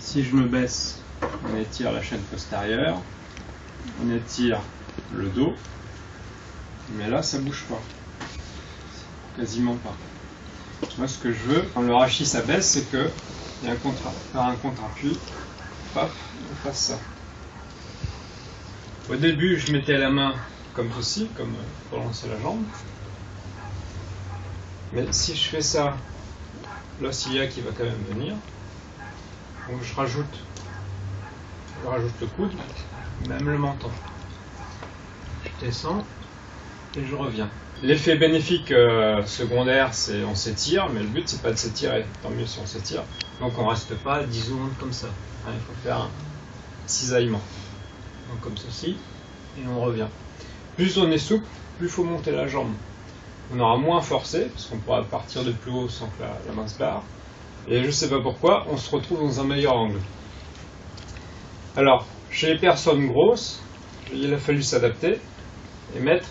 Si je me baisse, on étire la chaîne postérieure, on étire le dos, mais là ça bouge pas, quasiment pas. Moi ce que je veux, quand le rachis s'abaisse, c'est qu'il y a un contre-appui, paf, on fasse ça. Au début je mettais la main comme ceci, comme pour lancer la jambe, mais si je fais ça, l'os iliaque qui va quand même venir, donc je rajoute le coude, même le menton. Je descends et je reviens. L'effet bénéfique secondaire, c'est on s'étire, mais le but c'est pas de s'étirer, tant mieux si on s'étire. Donc on reste pas 10 secondes comme ça. Hein, il faut faire un cisaillement. Donc comme ceci, et on revient. Plus on est souple, plus il faut monter la jambe. On aura moins forcé, parce qu'on pourra partir de plus haut sans que la main se barre. Et je ne sais pas pourquoi, on se retrouve dans un meilleur angle. Alors, chez les personnes grosses, il a fallu s'adapter et mettre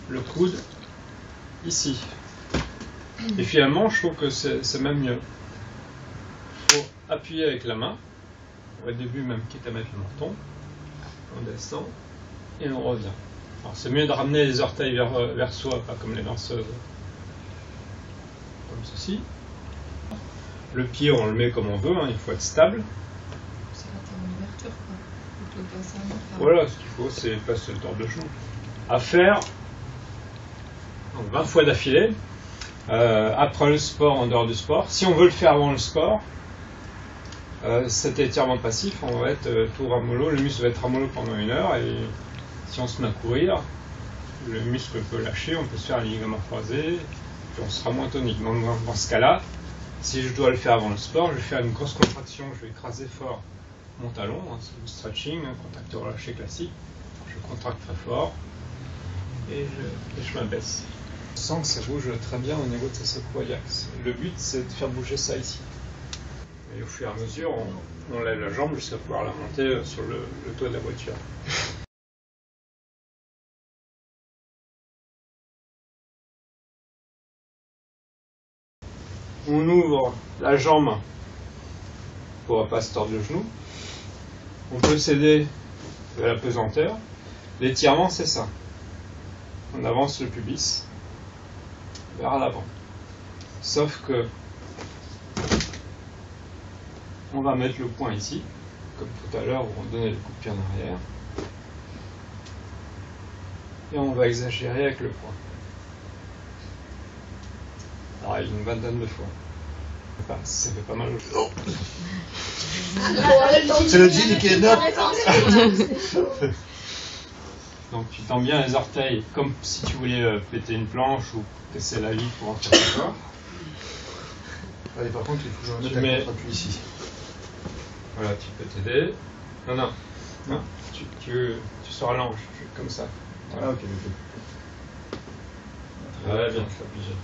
le coude ici. Et finalement, je trouve que c'est même mieux. Il faut appuyer avec la main, au début même quitte à mettre le menton, on descend et on revient. C'est mieux de ramener les orteils vers soi, pas comme les danseuses, comme ceci. Le pied, on le met comme on veut, hein, il faut être stable. C'est quand t'as une ouverture, quoi. Plutôt passer un... Voilà, ce qu'il faut, c'est passer le tord de genou. À faire donc 20 fois d'affilée, après le sport, en dehors du sport. Si on veut le faire avant le sport, cet étirement passif, on va être tout ramollo, le muscle va être ramollo pendant 1 heure, et si on se met à courir, le muscle peut lâcher, on peut se faire un ligament croisé, puis on sera moins tonique. Donc dans ce cas-là, si je dois le faire avant le sport, je vais faire une grosse contraction, je vais écraser fort mon talon, hein, c'est du stretching, un contact relâché classique. Je contracte très fort et je m'abaisse. Je sens que ça bouge très bien au niveau de ce sacro-iliaque. Le but, c'est de faire bouger ça ici. Et au fur et à mesure, on lève la jambe jusqu'à pouvoir la monter sur le toit de la voiture. On ouvre la jambe pour ne pas se tordre le genou. On peut céder de la pesanteur. L'étirement, c'est ça. On avance le pubis vers l'avant. Sauf que on va mettre le poing ici, comme tout à l'heure où on donnait le coup de pied en arrière. Et on va exagérer avec le poing. Pareil, une vingtaine de fois. Enfin, ça fait pas mal. Oh. C'est le jean qui est neuf. Donc tu tends bien les orteils, comme si tu voulais péter une planche ou casser la vitre pour en faire fort. Allez, par contre, il faut que je remette un contre-appui ici. Voilà, tu peux t'aider. Non, tu se rallonges, comme ça. Voilà. Ah ok. Très bien, je suis obligé.